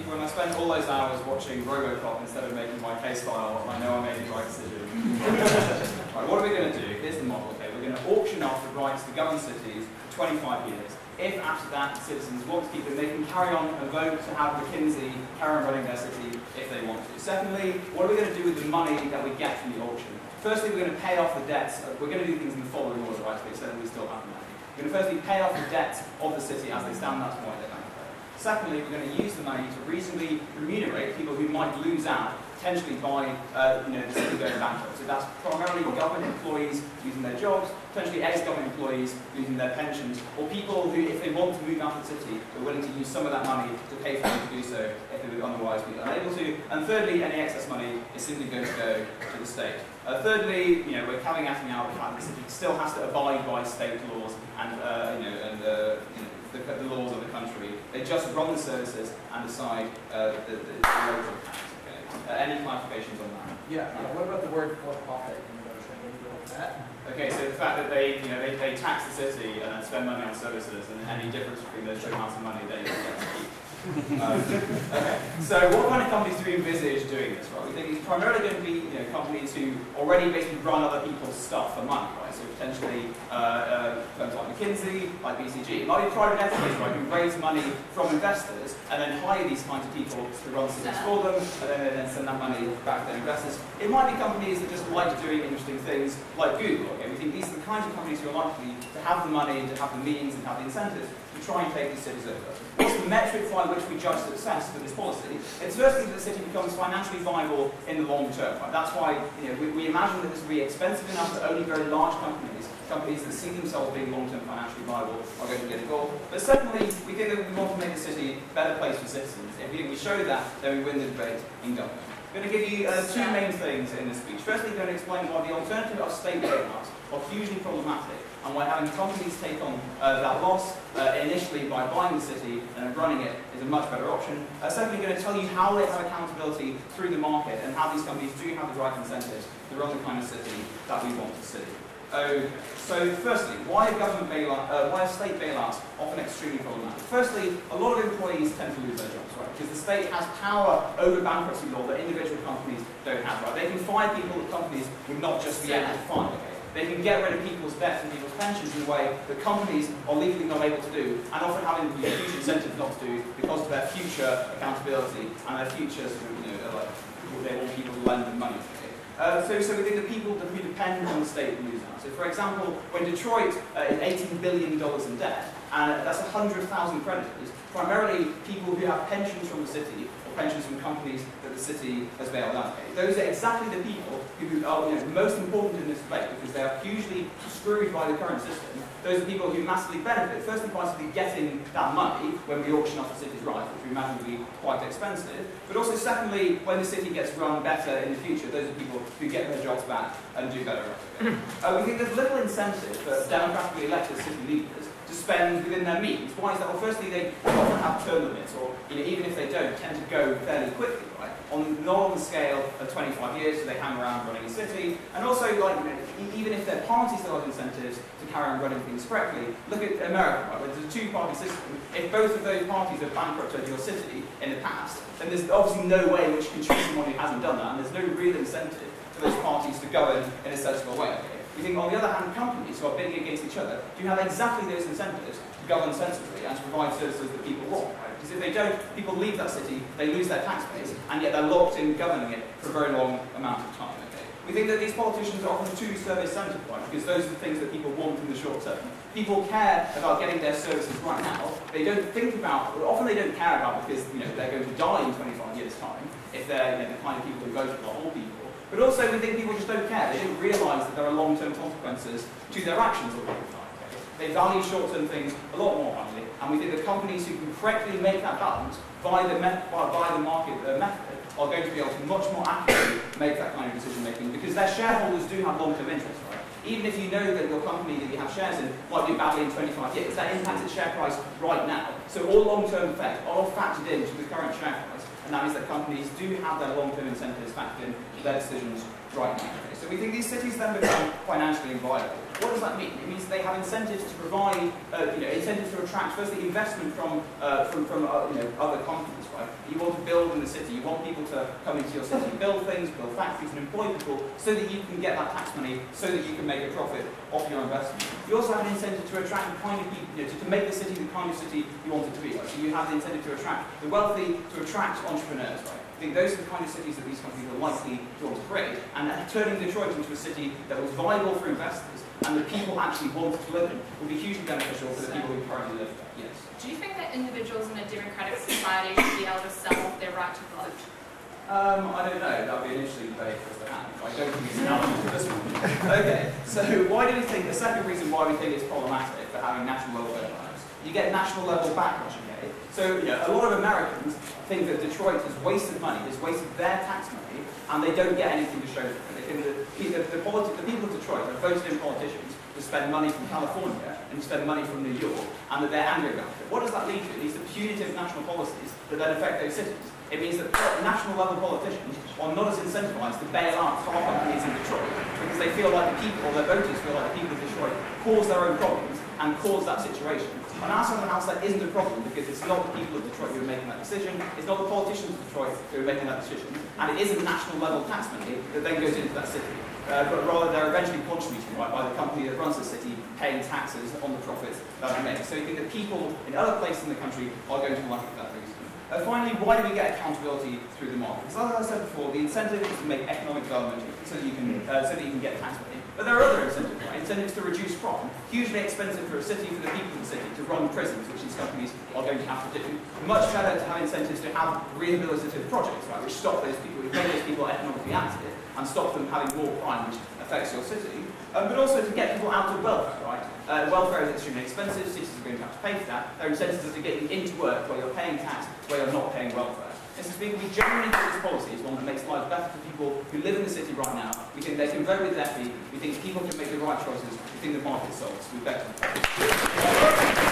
when I spent all those hours watching Robocop instead of making my case file, I know I made the right decision. Right, what are we going to do? Here's the model. Okay, we're going to auction off the rights to govern cities for 25 years. If after that citizens want to keep them, they can carry on and vote to have McKinsey carry on running their city if they want to. Secondly, what are we going to do with the money that we get from the auction? Firstly, we're going to pay off the debts. We're going to do things in the following order, right? So that we still have money. We're going to firstly pay off the debts of the city as they stand. That's why they're bankrupt. Secondly, we're going to use the money to reasonably remunerate people who might lose out potentially by the city going bankrupt. So that's primarily government employees losing their jobs, potentially ex-government employees losing their pensions, or people who, if they want to move out of the city, are willing to use some of that money to pay for them to do so if they would otherwise be unable to. And thirdly, any excess money is simply going to go to the state. Thirdly, we're caveating out the fact that the city still has to abide by state laws and the laws of the country. They just run the services and decide the local tax. Any clarifications on that? Yeah. What about the word for profit in the motion? What do you think of that? Okay, so the fact that they tax the city and spend money on services, and any difference between those two amounts of money they get to keep. Okay, so what kind of companies do we envisage doing this? Right, we think it's primarily going to be companies who already basically run other people's stuff for money, right? So potentially firms like McKinsey, like BCG. It might be private entities, right, who raise money from investors and then hire these kinds of people to run cities for them, and then send that money back to their investors. It might be companies that just like doing interesting things, like Google. Okay, we think these are the kinds of companies who are likely to have the money, to have the means, and have the incentives to try and take these cities over. What's the metric by which we judge success for this policy? It's firstly that the city becomes financially viable in the long term. Right? That's why we imagine that this will be expensive enough that only very large companies that see themselves being long-term financially viable are going to get involved. But secondly, we think that we want to make the city a better place for citizens. If we show that, then we win the debate in government. I'm going to give you two main things in this speech. Firstly, I'm going to explain why the alternative of state bailouts are hugely problematic, and why having companies take on that loss initially by buying the city and then running it is a much better option. Secondly, I'm going to tell you how they have accountability through the market and how these companies do have the right incentives to run the kind of city that we want to see. So firstly, why are state bailouts often extremely problematic? Firstly, a lot of employees tend to lose their jobs, right? Because the state has power over bankruptcy law that individual companies don't have, right? They can fire people that companies would not just be able to fire, okay? They can get rid of people's debts and people's pensions in a way that companies are legally not able to do, and often having huge incentives not to do because of their future accountability and their future they want people to lend them money. So we think that people who depend on the state lose out. So for example, when Detroit is $18 billion in debt, and that's 100,000 creditors, primarily people who have pensions from the city or pensions from companies that the city has bailed out. Those are exactly the people who are most important in this debate because they are hugely screwed by the current system. Those are people who massively benefit, firstly by getting that money when we auction off the city's rights, which we imagine will be quite expensive, but also secondly, when the city gets run better in the future, those are people who get their jobs back and do better. We think there's little incentive for democratically elected city leaders to spend within their means. Why is that? Well, firstly, they often have term limits, or even if they don't, tend to go fairly quickly, right? Not on the scale of 25 years, so they hang around running a city. And also, even if their party still has incentives to carry on running things correctly, look at America, right? Where there's a two-party system. If both of those parties have bankrupted your city in the past, then there's obviously no way in which you can choose someone who hasn't done that, and there's no real incentive for those parties to govern in a sensible way. We think, on the other hand, companies who are bidding against each other do have exactly those incentives to govern sensibly and to provide services that people want. Right? Because if they don't, people leave that city, they lose their tax base, and yet they're locked in governing it for a very long amount of time. Okay? We think that these politicians are often too service-centered, right? Because those are the things that people want in the short term. People care about getting their services right now. They don't think about, often they don't care about because they're going to die in 25 years' time if they're the kind of people who vote for the whole people. But also, we think people just don't care. They don't realise that there are long-term consequences to their actions all the time. Okay? They value short-term things a lot more highly, and we think that companies who can correctly make that balance by the market method are going to be able to much more accurately make that kind of decision-making because their shareholders do have long-term interests, right? Even if you know that your company that you have shares in might do badly in 25 years, that impacts its share price right now. So all long-term effects are all factored into the current share price. And and that means that companies do have their long-term incentives factored in their decisions right now. Okay? So we think these cities then become financially inviolable. What does that mean? It means they have incentives to provide, incentives to attract, firstly, investment from other companies, right? You want to build in the city, you want people to come into your city, build things, build factories, and employ people so that you can get that tax money, so that you can make a profit off your investment. You also have an incentive to attract the kind of people, to make the city the kind of city you want it to be, right? So you have the incentive to attract the wealthy, to attract entrepreneurs, right? I think those are the kind of cities that these companies are likely to want to create, and turning Detroit into a city that was viable for investors and the people actually wanted to live in would be hugely beneficial for the people who currently live there. Yes. Do you think that individuals in a democratic society should be able to sell their right to vote? I don't know. That would be an interesting debate for us to have. I don't think it's an element to this one. Okay, so why do we think, the second reason why we think it's problematic for having national welfare plans, you get national level backlash, okay? So, a lot of Americans think that Detroit has wasted money, has wasted their tax money, and they don't get anything to show for it. They think that the people of Detroit have voted in politicians to spend money from California and to spend money from New York, and that they're angry about it. What does that lead to? It leads to punitive national policies that then affect those cities. It means that national level politicians are not as incentivized to bail out car companies in Detroit because they feel like the people, or their voters feel like the people of Detroit, cause their own problems and cause that situation. And that's something else that isn't a problem because it's not the people of Detroit who are making that decision, it's not the politicians of Detroit who are making that decision, and it isn't national level tax money that then goes into that city. But rather they're eventually contributing by the company that runs the city paying taxes on the profits that they make. So you think that people in other places in the country are going to like it for that reason. Finally, why do we get accountability through the market? Because as I said before, the incentive is to make economic development so that you can get tax money. But there are other incentives, right? Incentives to reduce crime. Hugely expensive for a city, for the people of the city, to run prisons, which these companies are going to have to do. Much better to have incentives to have rehabilitative projects, right, which stop those people, which make those people economically active, and stop them having more crime, which affects your city. But also to get people out of welfare, right? Welfare is extremely expensive, cities are going to have to pay for that. Their incentives are to get you into work where you're paying tax, where you're not paying welfare. And so we generally think this policy is one that makes life better for people who live in the city right now. We think they can vote with their feet. We think people can make the right choices. We think the market solves. We beg to